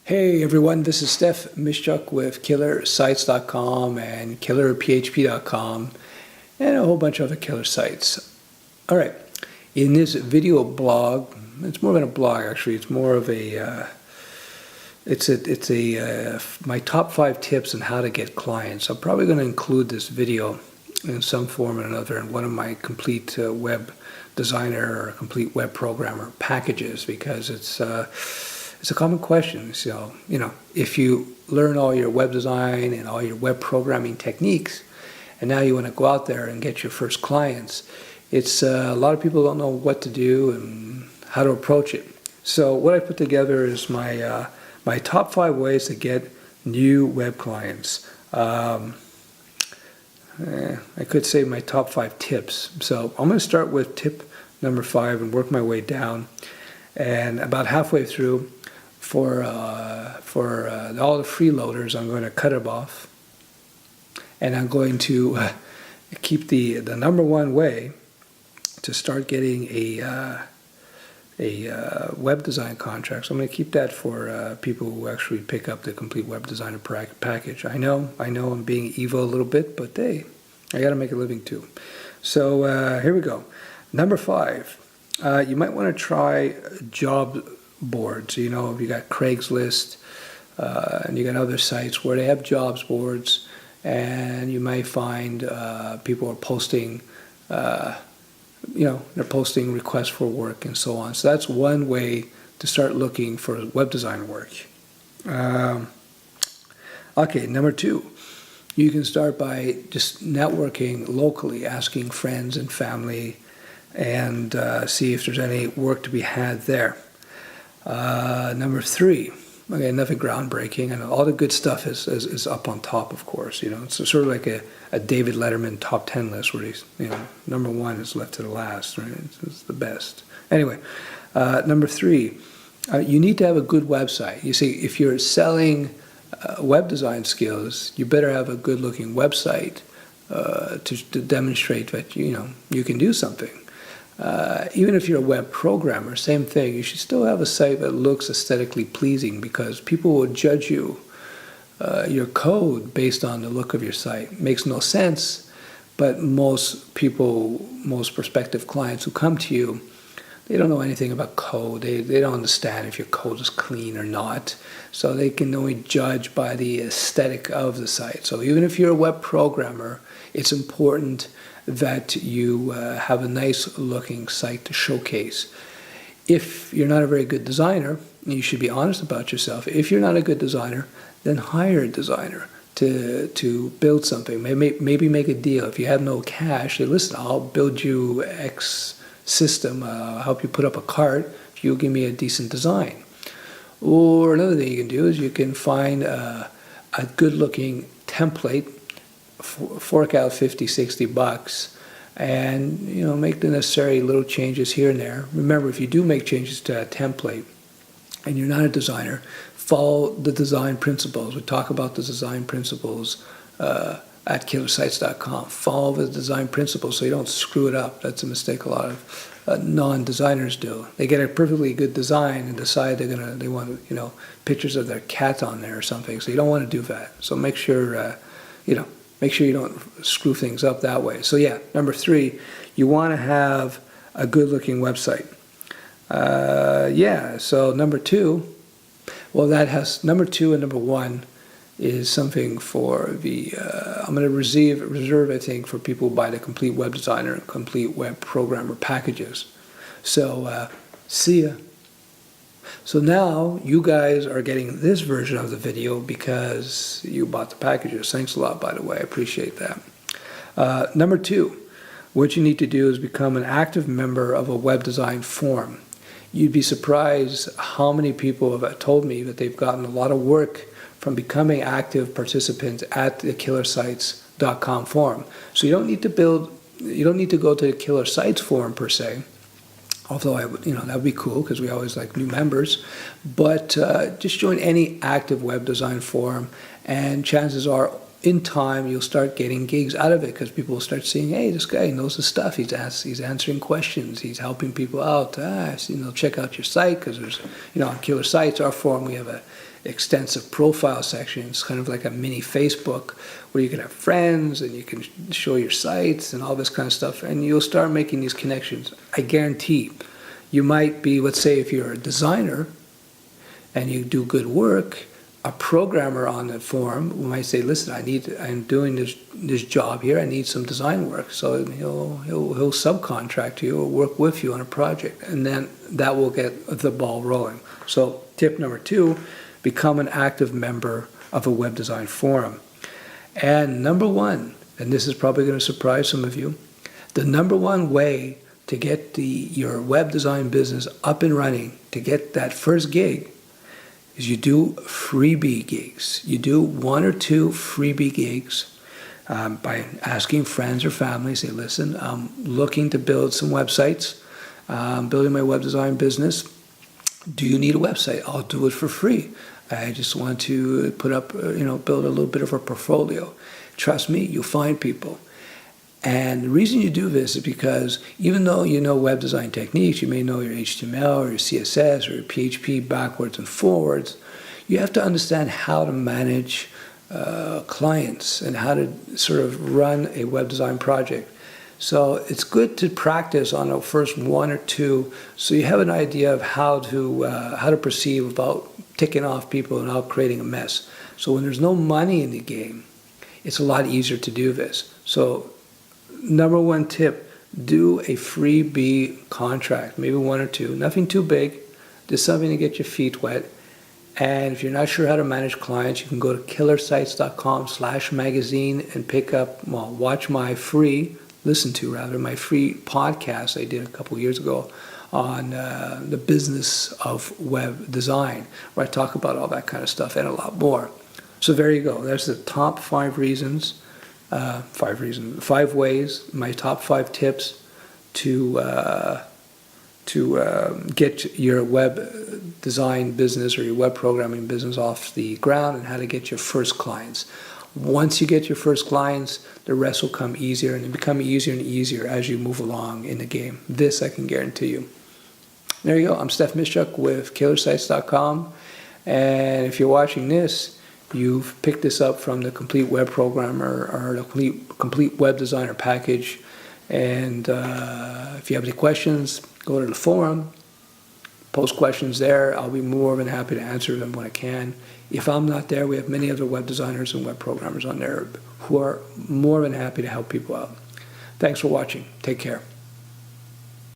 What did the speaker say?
Hey everyone, this is Steph Mischuk with killersites.com and killerphp.com and a whole bunch of other killer sites. All right, in this video blog, it's more than a blog actually, it's more of a, my top 5 tips on how to get clients. I'm probably going to include this video in some form or another in one of my complete web designer or complete web programmer packages because it's a common question. So, if you learn all your web design and all your web programming techniques, and now you want to go out there and get your first clients, it's a lot of people don't know what to do and how to approach it. So what I put together is my my top 5 ways to get new web clients. I could say my top 5 tips. So I'm going to start with tip number 5 and work my way down. And about halfway through, for all the freeloaders, I'm going to cut them off, and I'm going to keep the number 1 way to start getting a web design contract. So I'm going to keep that for people who actually pick up the complete web designer package. I know I'm being evil a little bit, but hey, I got to make a living too. So here we go. Number 5, you might want to try job boards. If you got Craigslist and you got other sites where they have jobs boards, and you might find people are posting they're posting requests for work and so on. So that's one way to start looking for web design work. Okay, number 2, you can start by just networking locally, asking friends and family, and see if there's any work to be had there. Number 3, okay, nothing groundbreaking, and all the good stuff is up on top, of course. It's sort of like a David Letterman top 10 list where he's, number 1 is left to the last, right? It's the best. Anyway, number 3, you need to have a good website. You see, if you're selling web design skills, you better have a good-looking website to demonstrate that you can do something. Even if you're a web programmer, same thing. You should still have a site that looks aesthetically pleasing, because people will judge you, your code, based on the look of your site. It makes no sense, but most prospective clients who come to you, they don't know anything about code. They don't understand if your code is clean or not. So they can only judge by the aesthetic of the site. So even if you're a web programmer, it's important that you have a nice looking site to showcase. If you're not a very good designer, you should be honest about yourself. If you're not a good designer, then hire a designer to build something. Maybe make a deal. If you have no cash, say, listen, I'll build you X system, I'll help you put up a cart if you give me a decent design. Or another thing you can do is you can find a good looking template, fork out 50, 60 bucks, and make the necessary little changes here and there. Remember, if you do make changes to a template and you're not a designer, follow the design principles. We talk about the design principles at killersites.com. Follow the design principles so you don't screw it up. That's a mistake a lot of non-designers do. They get a perfectly good design and decide they want pictures of their cat on there or something. So you don't want to do that. So make sure make sure you don't screw things up that way. So yeah, number 3, you want to have a good-looking website. So number 2, well, number 2 and number 1 is something for the, I'm going to reserve, I think, for people who buy the complete web designer and complete web programmer packages. So see ya. So now you guys are getting this version of the video because you bought the packages. Thanks a lot, by the way. I appreciate that. Number 2, what you need to do is become an active member of a web design forum. You'd be surprised how many people have told me that they've gotten a lot of work from becoming active participants at the killersites.com forum. So you don't need to go to the Killer Sites forum per se. Although that would be cool because we always like new members. But just join any active web design forum, and chances are in time, you'll start getting gigs out of it because people will start seeing, hey, this guy knows his stuff. He's answering questions. He's helping people out. Check out your site because there's, on Killer Sites, our forum, we have a extensive profile section. It's kind of like a mini Facebook where you can have friends and you can show your sites and all this kind of stuff. And you'll start making these connections. I guarantee you might be, let's say if you're a designer and you do good work, a programmer on the forum might say, listen, I'm doing this job here, I need some design work. So he'll subcontract you or work with you on a project, and then that will get the ball rolling. So tip number 2, become an active member of a web design forum. And number 1, and this is probably going to surprise some of you, the number 1 way to get your web design business up and running, to get that first gig, is you do freebie gigs. You do 1 or 2 freebie gigs by asking friends or family, say, listen, I'm looking to build some websites. I'm building my web design business. Do you need a website? I'll do it for free. I just want to put up, build a little bit of a portfolio. Trust me, you'll find people. And the reason you do this is because even though you know web design techniques, you may know your HTML or your CSS or your PHP backwards and forwards, you have to understand how to manage clients and how to sort of run a web design project. So it's good to practice on the first 1 or 2 so you have an idea of how to proceed without ticking off people and without creating a mess. So when there's no money in the game, it's a lot easier to do this. So number 1 tip, do a freebie contract, maybe 1 or 2, nothing too big, just something to get your feet wet. And if you're not sure how to manage clients, you can go to killersites.com/magazine and pick up, watch my free podcast I did a couple years ago on the business of web design, where I talk about all that kind of stuff and a lot more. So there you go. There's the top 5 reasons. 5 ways, my top 5 tips to get your web design business or your web programming business off the ground, and how to get your first clients. Once you get your first clients, the rest will come easier, and it become easier and easier as you move along in the game. This I can guarantee you. There you go. I'm Steph Mischuk with killersites.com, and if you're watching this, you've picked this up from the Complete Web Programmer or the Complete Web Designer package. And if you have any questions, go to the forum, post questions there. I'll be more than happy to answer them when I can. If I'm not there, we have many other web designers and web programmers on there who are more than happy to help people out. Thanks for watching. Take care.